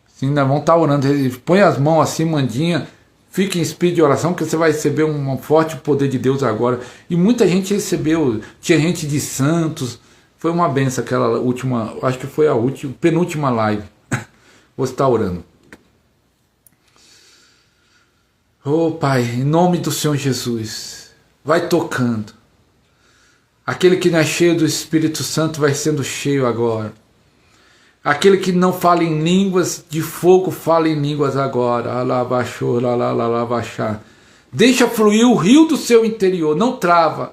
Sim, nós vamos estar orando. Põe as mãos assim, Mandinha. Fique em espírito de oração, que você vai receber um forte poder de Deus agora. E muita gente recebeu, tinha gente de Santos. Foi uma benção aquela última, acho que foi a penúltima live. Vou estar orando. Oh Pai, em nome do Senhor Jesus, vai tocando. Aquele que não é cheio do Espírito Santo vai sendo cheio agora. Aquele que não fala em línguas de fogo, fala em línguas agora. Deixa fluir o rio do seu interior, não trava.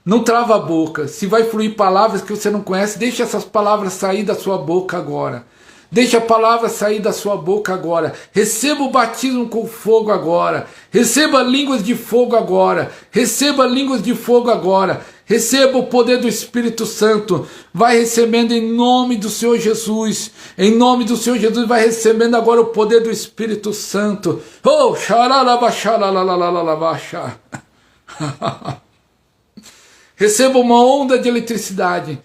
Não trava a boca. Se vai fluir palavras que você não conhece, deixa essas palavras sair da sua boca agora. Deixe a palavra sair da sua boca agora. Receba o batismo com fogo agora. Receba línguas de fogo agora. Receba línguas de fogo agora. Receba o poder do Espírito Santo. Vai recebendo em nome do Senhor Jesus. Em nome do Senhor Jesus, vai recebendo agora o poder do Espírito Santo. Oh, xaralabaxaralalalalabaxa. Receba uma onda de eletricidade.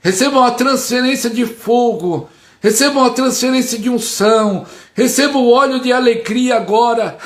Receba uma transferência de fogo. Receba uma transferência de unção. Receba o óleo de alegria agora.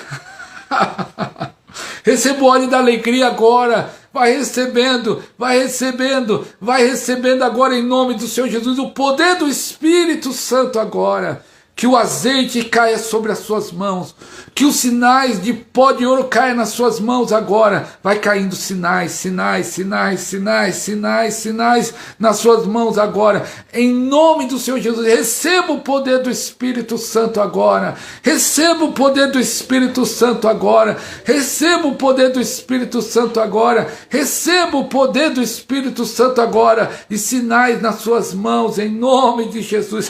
Receba o óleo da alegria agora. Vai recebendo, vai recebendo, vai recebendo agora em nome do Senhor Jesus o poder do Espírito Santo agora. Que o azeite caia sobre as suas mãos. Que os sinais de pó de ouro caiam nas suas mãos agora. Vai caindo sinais, sinais, sinais, sinais, sinais, sinais nas suas mãos agora. Em nome do Senhor Jesus, receba o poder do Espírito Santo agora. Receba o poder do Espírito Santo agora. Receba o poder do Espírito Santo agora. Receba o poder do Espírito Santo agora. E sinais nas suas mãos, em nome de Jesus.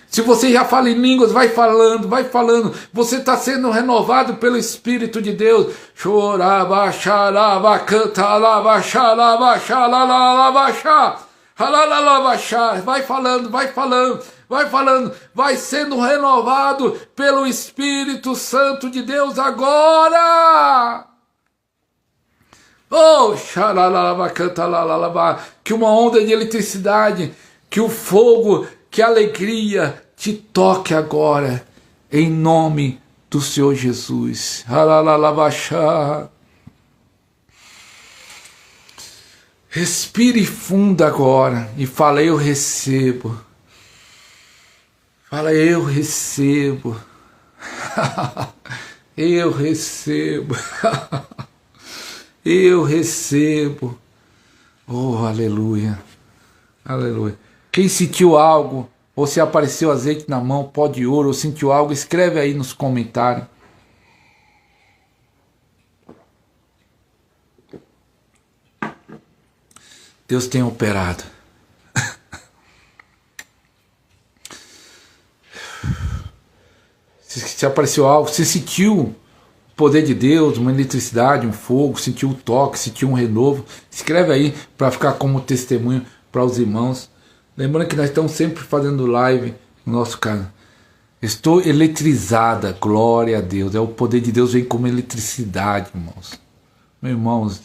Se você já fala em línguas, vai falando, vai falando. Você está sendo renovado pelo Espírito de Deus. Chorava, xarava, cantalava, xarava, xalalalabaxá. Vai falando, vai falando, vai falando. Vai sendo renovado pelo Espírito Santo de Deus agora. Oh, xalalalabaxá, cantalalalabaxá. Que uma onda de eletricidade, que o fogo, que a alegria te toque agora, em nome do Senhor Jesus. Respire fundo agora e fala: eu recebo. Fala: eu recebo. Eu recebo. Eu recebo. Oh, aleluia. Aleluia. Quem sentiu algo, ou se apareceu azeite na mão, pó de ouro, ou sentiu algo, escreve aí nos comentários. Deus tem operado. Se apareceu algo, se sentiu o poder de Deus, uma eletricidade, um fogo, sentiu um toque, sentiu um renovo, escreve aí para ficar como testemunho para os irmãos. Lembrando que nós estamos sempre fazendo live no nosso canal. Estou eletrizada, glória a Deus. É o poder de Deus, vem como eletricidade, irmãos. Meus irmãos,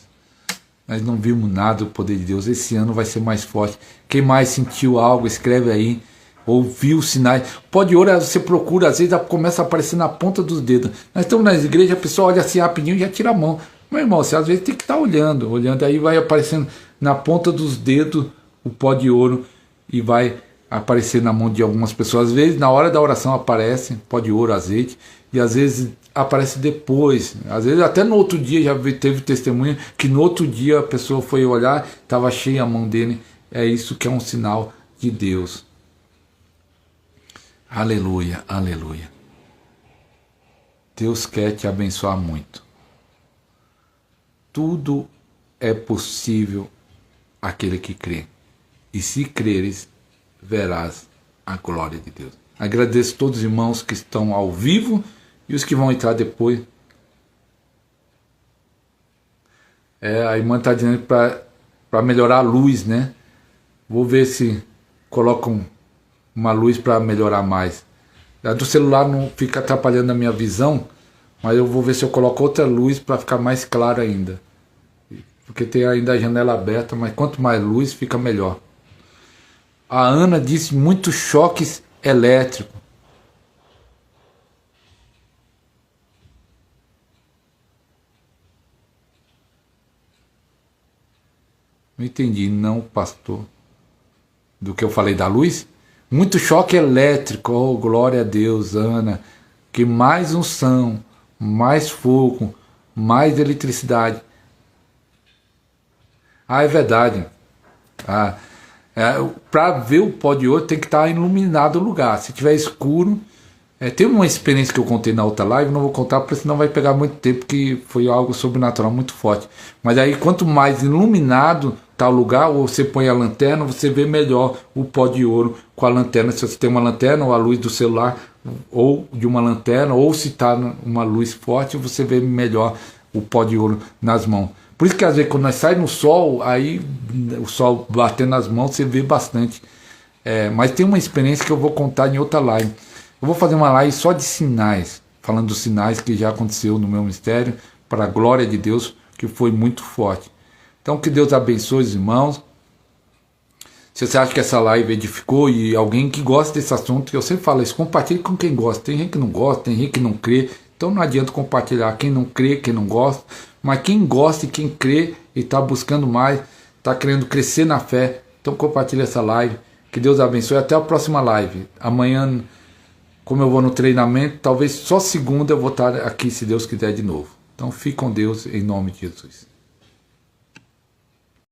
nós não vimos nada do poder de Deus. Esse ano vai ser mais forte. Quem mais sentiu algo, escreve aí. Ouviu sinais. Pó de ouro, você procura, às vezes começa a aparecer na ponta dos dedos. Nós estamos nas igrejas, a pessoa olha assim rapidinho e já tira a mão. Meu irmão, você às vezes tem que estar olhando. Olhando, aí vai aparecendo na ponta dos dedos o pó de ouro. E vai aparecer na mão de algumas pessoas. Às vezes, na hora da oração aparece pó de ouro, azeite. E às vezes aparece depois. Às vezes até no outro dia já teve testemunha que no outro dia a pessoa foi olhar, estava cheia a mão dele. É isso que é um sinal de Deus. Aleluia, aleluia. Deus quer te abençoar muito. Tudo é possível àquele que crê. E se creres, verás a glória de Deus. Agradeço a todos os irmãos que estão ao vivo e os que vão entrar depois. A irmã está dizendo para melhorar a luz, né? Vou ver se colocam uma luz para melhorar mais. A do celular não fica atrapalhando a minha visão, mas eu vou ver se eu coloco outra luz para ficar mais claro ainda. Porque tem ainda a janela aberta, mas quanto mais luz, fica melhor. A Ana disse muitos choques elétricos. Não entendi, não, pastor. Do que eu falei da luz? Muito choque elétrico. Oh, glória a Deus, Ana. Que mais unção, mais fogo, mais eletricidade. Ah, é verdade. Para ver o pó de ouro tem que estar iluminado o lugar. Se tiver escuro, Tem uma experiência que eu contei na outra live, não vou contar porque senão vai pegar muito tempo, que foi algo sobrenatural muito forte. Mas aí quanto mais iluminado está o lugar, ou você põe a lanterna, você vê melhor o pó de ouro com a lanterna. Se você tem uma lanterna ou a luz do celular, ou de uma lanterna, ou se está uma luz forte, você vê melhor o pó de ouro nas mãos. Por isso que às vezes quando nós saímos no sol, aí o sol batendo nas mãos, você vê bastante. Mas tem uma experiência que eu vou contar em outra live. Eu vou fazer uma live só de sinais, falando dos sinais que já aconteceu no meu ministério, para a glória de Deus, que foi muito forte. Então que Deus abençoe os irmãos. Se você acha que essa live edificou e alguém que gosta desse assunto, eu sempre falo isso, compartilhe com quem gosta. Tem gente que não gosta, tem gente que não crê, então não adianta compartilhar quem não crê, quem não gosta, mas quem gosta e quem crê e está buscando mais, está querendo crescer na fé, então compartilhe essa live. Que Deus abençoe. Até a próxima live. Amanhã, como eu vou no treinamento, talvez só segunda eu vou estar aqui, se Deus quiser, de novo. Então fique com Deus, em nome de Jesus.